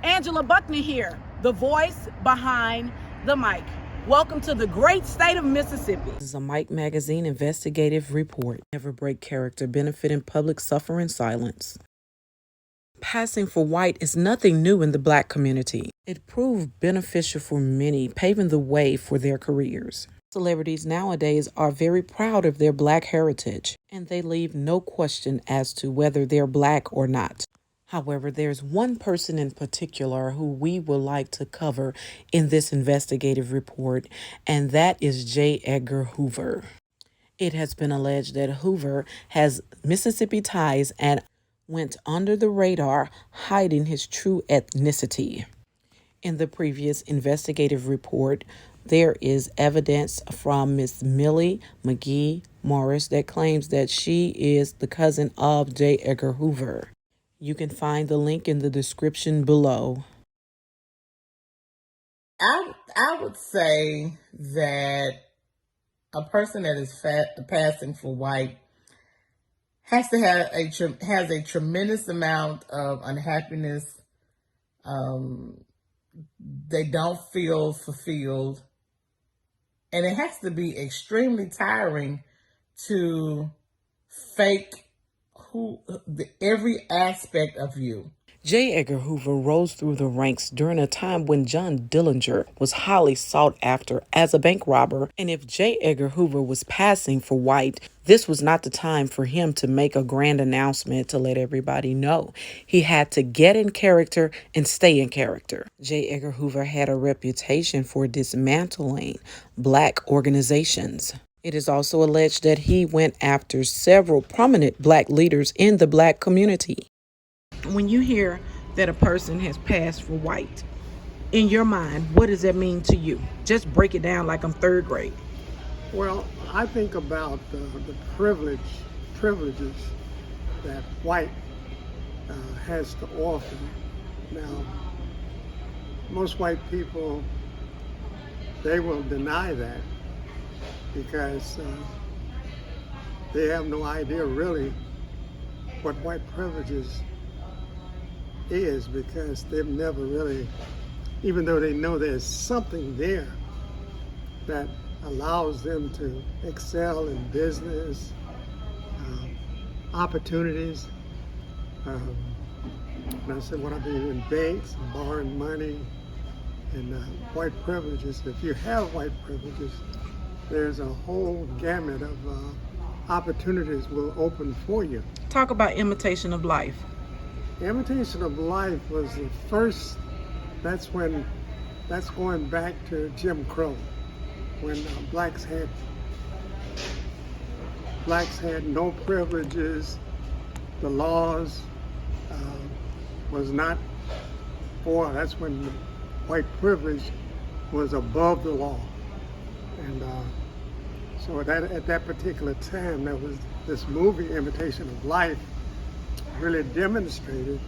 Angela Buckner here, the voice behind the mic. Welcome to the great state of Mississippi. This is a Mike Magazine investigative report. Never break character, benefit in public, suffer in silence. Passing for white is nothing new in the Black community. It proved beneficial for many, paving the way for their careers. Celebrities nowadays are very proud of their Black heritage, and they leave no question as to whether they're Black or not. However, there's one person in particular who we would like to cover in this investigative report, and that is J. Edgar Hoover. It has been alleged that Hoover has Mississippi ties and went under the radar, hiding his true ethnicity. In the previous investigative report, there is evidence from Miss Millie McGee Morris that claims that she is the cousin of J. Edgar Hoover. You can find the link in the description below. I would say that a person that is passing for white has to have has a tremendous amount of unhappiness. They don't feel fulfilled, and it has to be extremely tiring to fake every aspect of you. J. Edgar Hoover rose through the ranks during a time when John Dillinger was highly sought after as a bank robber, and if J. Edgar Hoover was passing for white, this was not the time for him to make a grand announcement to let everybody know. He had to get in character and stay in character. J. Edgar Hoover had a reputation for dismantling Black organizations. It is also alleged that he went after several prominent Black leaders in the Black community. When you hear that a person has passed for white, in your mind, what does that mean to you? Just break it down like I'm third grade. Well, I think about the privileges that white has to offer. Now, most white people, they will deny that because they have no idea really what white privileges is, because they've never really, even though they know there's something there that allows them to excel in business, opportunities. And I said, what I mean in banks, borrowing money, and white privileges. If you have white privileges, there's a whole gamut of opportunities will open for you. Talk about imitation of life. Imitation of Life was the first, that's going back to Jim Crow, when blacks had no privileges. The laws was not for, that's when white privilege was above the law. And so at that particular time, there was this movie, Imitation of Life, really demonstrated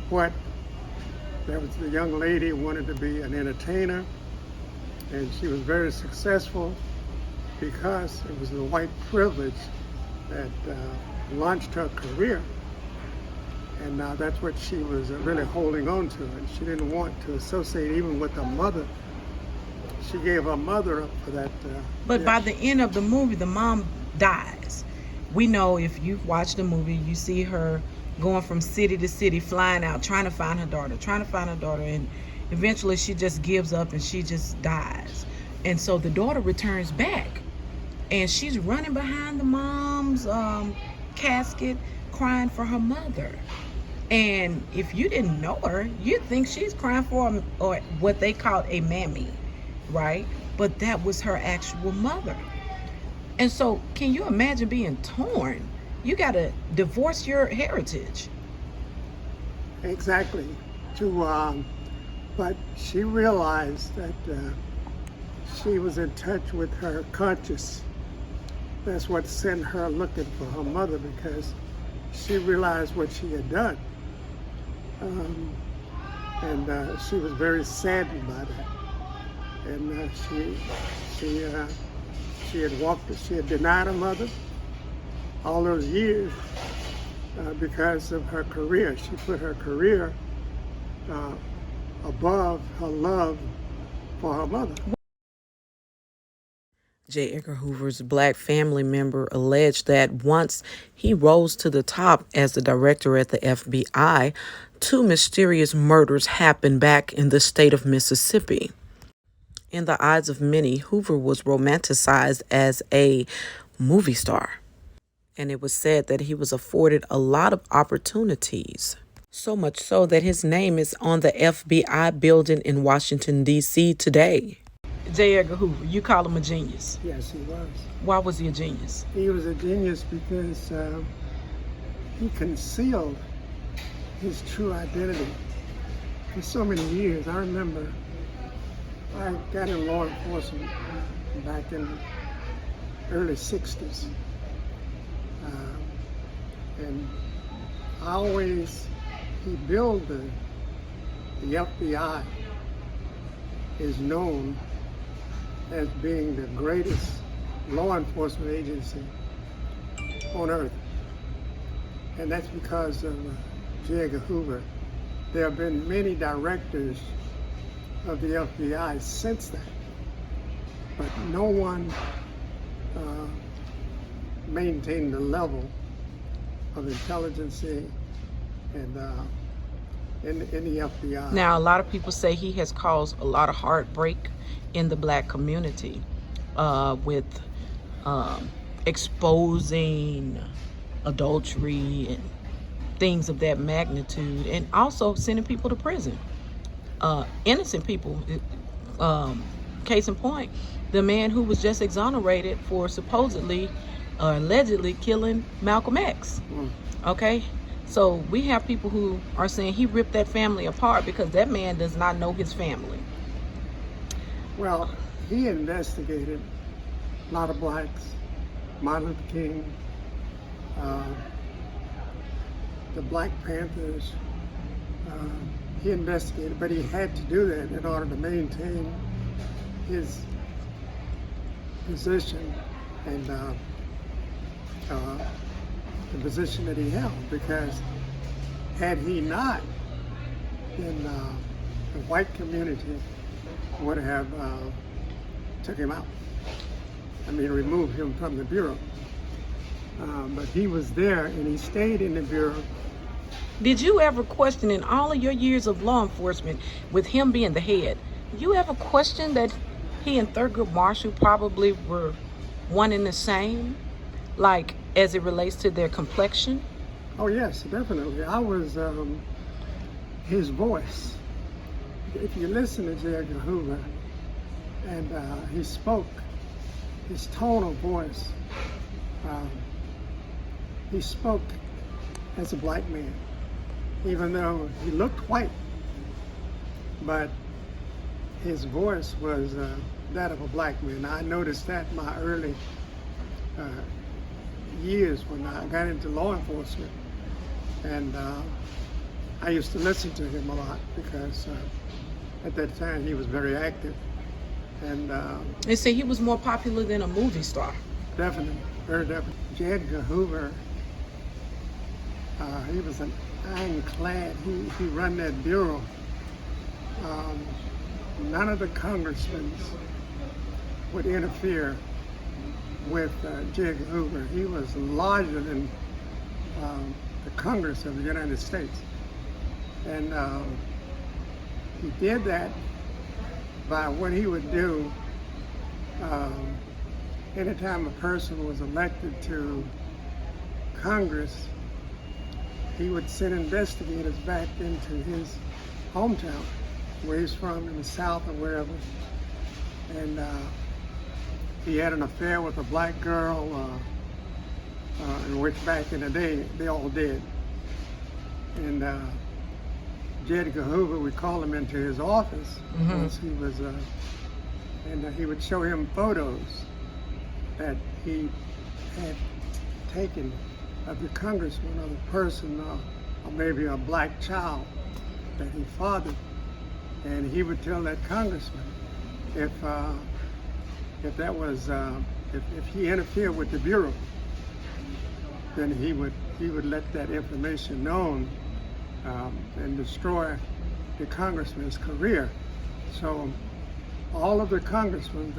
what, there was the young lady wanted to be an entertainer, and she was very successful because it was the white privilege that launched her career. And that's what she was really holding on to, and she didn't want to associate even with her mother. She gave her mother up for that. But by the end of the movie, the mom dies. We know, if you've watched the movie, you see her going from city to city, flying out, trying to find her daughter, and eventually she just gives up and she just dies. And so the daughter returns back, and she's running behind the mom's casket, crying for her mother. And if you didn't know her, you'd think she's crying for or what they call a mammy, right? But that was her actual mother. And so can you imagine being torn? You got to divorce your heritage. Exactly. But she realized that she was in touch with her conscience. That's what sent her looking for her mother, because she realized what she had done. And she was very saddened by that. And she had denied her mother all those years because of her career. She put her career above her love for her mother. J. Edgar Hoover's black family member alleged that once he rose to the top as the director at the FBI, 2 mysterious murders happened back in the state of Mississippi. In the eyes of many, Hoover was romanticized as a movie star, and it was said that he was afforded a lot of opportunities. So much so that his name is on the FBI building in Washington, D.C. today. J. Edgar Hoover, you call him a genius. Yes, he was. Why was he a genius? He was a genius because he concealed his true identity for so many years. I remember I got in law enforcement back in the early 60s. And he billed the FBI is known as being the greatest law enforcement agency on earth. And that's because of J. Edgar Hoover. There have been many directors of the FBI since that, but no one maintained the level of intelligence and in the FBI. Now, a lot of people say he has caused a lot of heartbreak in the black community with exposing adultery and things of that magnitude, and also sending people to prison. Innocent people. Case in point, the man who was just exonerated for supposedly or allegedly killing Malcolm X. Okay? So we have people who are saying he ripped that family apart because that man does not know his family. Well, he investigated a lot of blacks, Martin Luther King, the Black Panthers. He investigated, but he had to do that in order to maintain his position and the position that he held, because had he not, then the white community would have took him out. I mean, removed him from the Bureau. But he was there and he stayed in the Bureau. Did you ever question, in all of your years of law enforcement, with him being the head, did you ever question that he and Thurgood Marshall probably were one and the same, like as it relates to their complexion? Oh yes, definitely. I was his voice. If you listen to J. Edgar Hoover, and he spoke, his tone of voice, he spoke as a black man, even though he looked white, but his voice was that of a black man. I noticed that in my early years when I got into law enforcement, and I used to listen to him a lot because at that time he was very active, and They say he was more popular than a movie star. definitely, very definitely. J. Edgar Hoover, he was an ironclad. He ran that bureau. None of the congressmen would interfere with J. Edgar Hoover. He was larger than the Congress of the United States. And he did that by what he would do anytime a person was elected to Congress. He would send investigators back into his hometown, where he's from, in the South or wherever. And he had an affair with a black girl, in which back in the day they all did. And J. Edgar Hoover would call him into his office once he was, and he would show him photos that he had taken of the congressman or the person, or maybe a black child that he fathered. And he would tell that congressman if that was if he interfered with the bureau, then he would let that information known and destroy the congressman's career. So all of the congressmen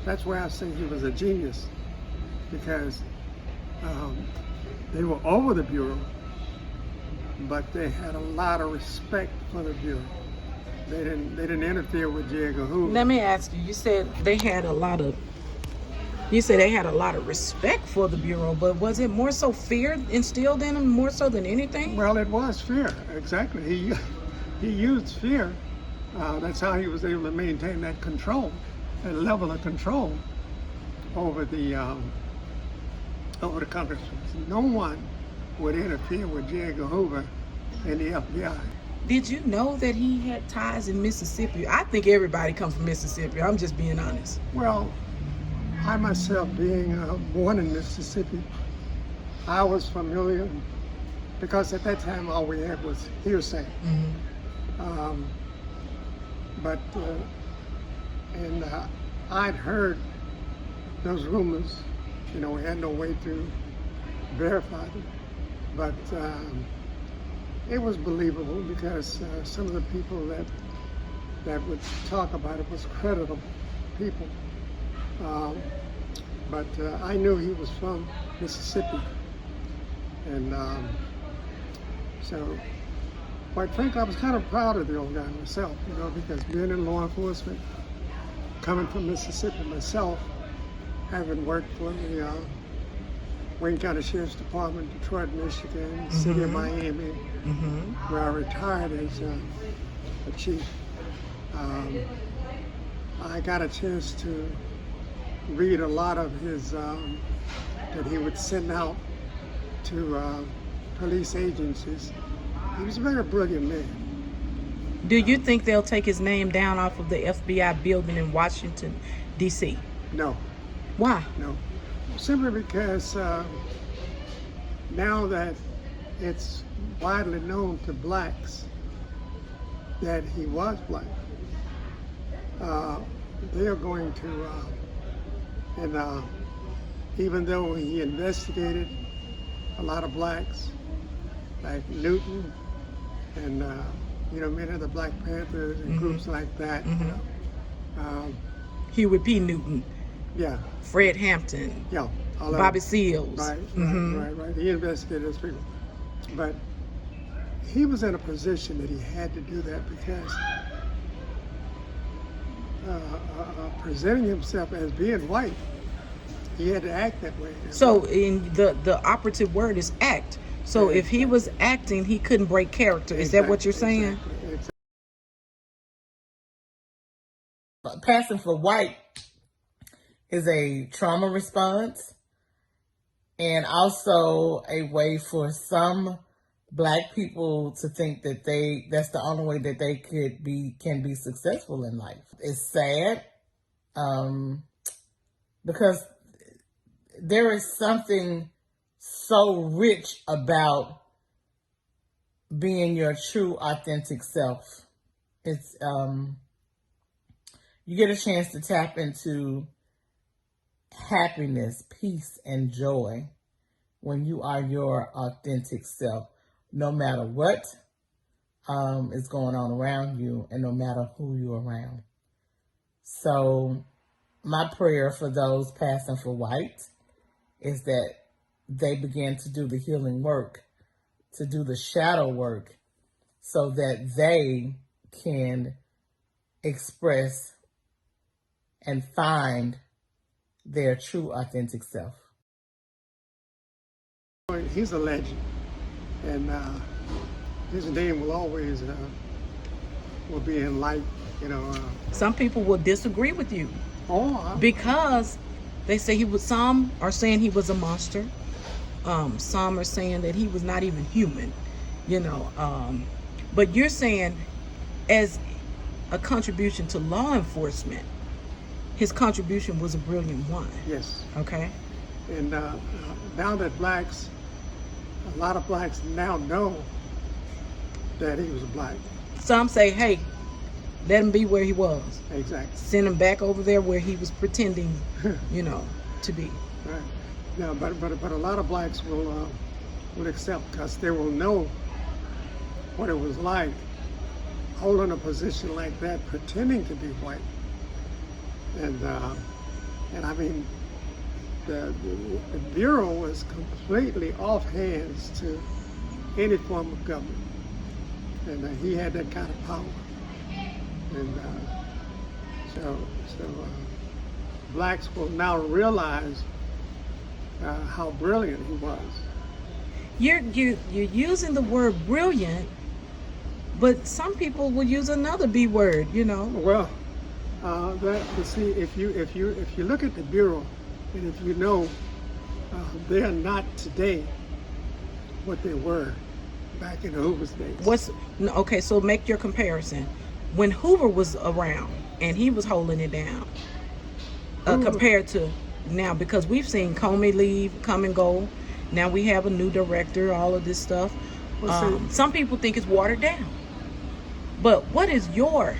that's why I say he was a genius, because they were over the Bureau, but they had a lot of respect for the Bureau. They didn't interfere with J. Edgar Hoover. Let me ask you, you said they had a lot of respect for the Bureau, but was it more so fear instilled in them more so than anything? Well, it was fear, exactly. He used fear. That's how he was able to maintain that control, that level of control over the congressmen. No one would interfere with J. Edgar Hoover and the FBI. Did you know that he had ties in Mississippi? I think everybody comes from Mississippi. I'm just being honest. Well, I myself, being born in Mississippi, I was familiar, because at that time all we had was hearsay. Mm-hmm. I'd heard those rumors. We had no way to verify them, but it was believable, because some of the people that would talk about it was credible people. But I knew he was from Mississippi, and so quite frankly, I was kind of proud of the old guy myself, because being in law enforcement, coming from Mississippi myself, having worked for the Wayne County Sheriff's Department, Detroit, Michigan, City of Miami, where I retired as a chief. I got a chance to read a lot of his that he would send out to police agencies. He was a very brilliant man. Do you think they'll take his name down off of the FBI building in Washington, D.C.? No. Why? No. Simply because now that it's widely known to blacks that he was black, they are going to, even though he investigated a lot of blacks, like Newton and many of the Black Panthers and groups like that. Huey P. Newton. Yeah. Fred Hampton. Yeah. Bobby Seals. Right. He investigated those people, but he was in a position that he had to do that because presenting himself as being white, he had to act that way. So in the operative word is act. So if he was acting, he couldn't break character. Is that what you're saying? Exactly. Passing for white is a trauma response, and also a way for some black people to think that that's the only way that they can be successful in life. It's sad, because there is something so rich about being your true authentic self. It's you get a chance to tap into happiness, peace, and joy when you are your authentic self, no matter what is going on around you and no matter who you're around. So my prayer for those passing for white is that they begin to do the healing work, to do the shadow work, so that they can express and find their true authentic self. He's a legend, and his name will always will be in light. Some people will disagree with you Oh, because they say some are saying he was a monster. Some are saying that he was not even human. But you're saying, as a contribution to law enforcement, his contribution was a brilliant one. yes. Okay. And now that a lot of blacks now know that he was black. Some say, hey, let him be where he was. Exactly. Send him back over there where he was pretending, to be. Right. Now, but a lot of blacks will accept, because they will know what it was like holding a position like that, pretending to be white. And I mean, the Bureau was completely off hands to any form of government. And he had that kind of power. And so blacks will now realize how brilliant he was. You're using the word brilliant, but some people will use another B word, you know. Well, you see, if you look at the Bureau, and if you know, they are not today what they were back in Hoover's days. Okay, so make your comparison. When Hoover was around and he was holding it down, compared to now, because we've seen Comey leave, come and go. Now we have a new director, all of this stuff. Some people think it's watered down. But what is your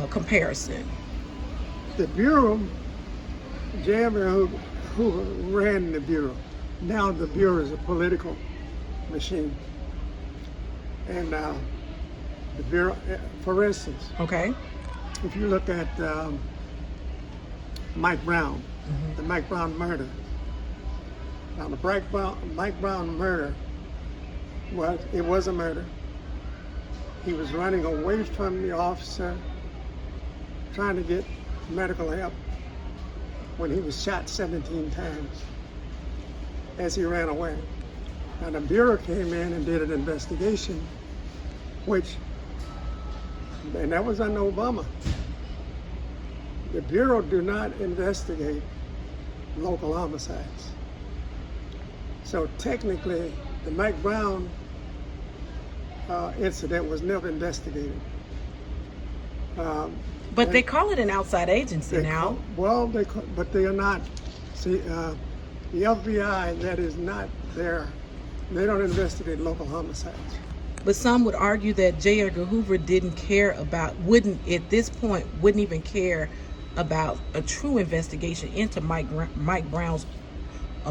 comparison? The Bureau, J. Edgar Hoover ran the Bureau. Now the Bureau is a political machine. And the Bureau, for instance, okay, if you look at Mike Brown, the Mike Brown murder. Now the Mike Brown murder was a murder. He was running away from the officer, trying to get medical help when he was shot 17 times as he ran away. Now the Bureau came in and did an investigation, and that was under Obama. The Bureau do not investigate local homicides. So technically, the Mike Brown incident was never investigated. But they call it an outside agency now. But they are not. See, the FBI, that is not there. They don't investigate local homicides. But some would argue that J. Edgar Hoover wouldn't even care about a true investigation into Mike Brown's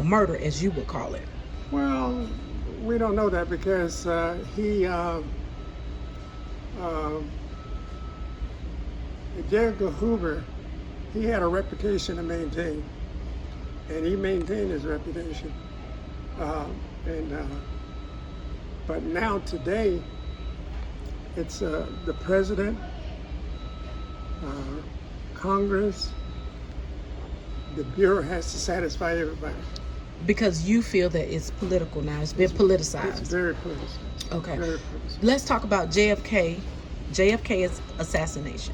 murder, as you would call it. Well, we don't know that because J. Edgar Hoover, he had a reputation to maintain, and he maintained his reputation. But now today, it's the president, Congress, the Bureau has to satisfy everybody. Because you feel that it's political now. It's been politicized. It's very politicized. Okay. Very politicized. Let's talk about JFK. JFK's assassination.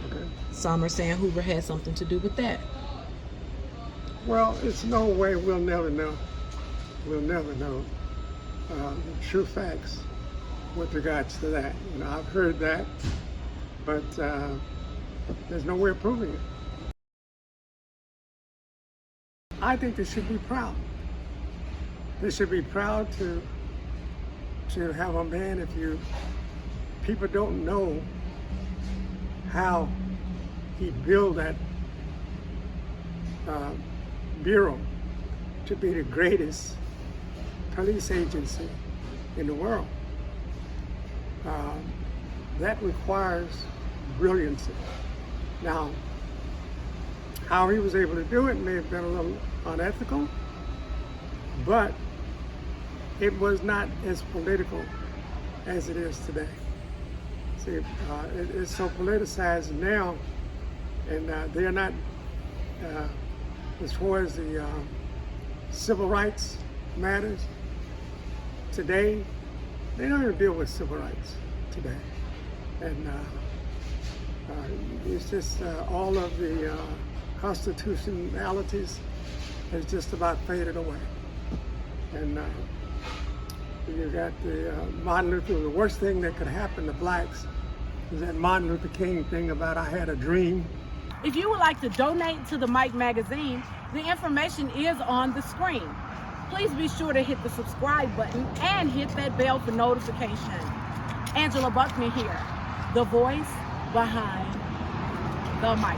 Okay. Some are saying Hoover had something to do with that. Well, it's no way, we'll never know. We'll never know the true facts with regards to that. You know, I've heard that, but there's no way of proving it. I think they should be proud. They should be proud to have a man. People don't know how he built that Bureau to be the greatest police agency in the world. That requires brilliancy. Now, how he was able to do it may have been a little unethical, but it was not as political as it is today. See, it's so politicized now, and they're not, as far as the civil rights matters today, they don't even deal with civil rights today. And it's just all of the constitutionalities has just about faded away. And you got the Martin Luther, the worst thing that could happen to blacks is that Martin Luther King thing about I had a dream. If you would like to donate to the Mike magazine, the information is on the screen. Please be sure to hit the subscribe button and hit that bell for notification. Angela Buckman here, the voice behind the mic.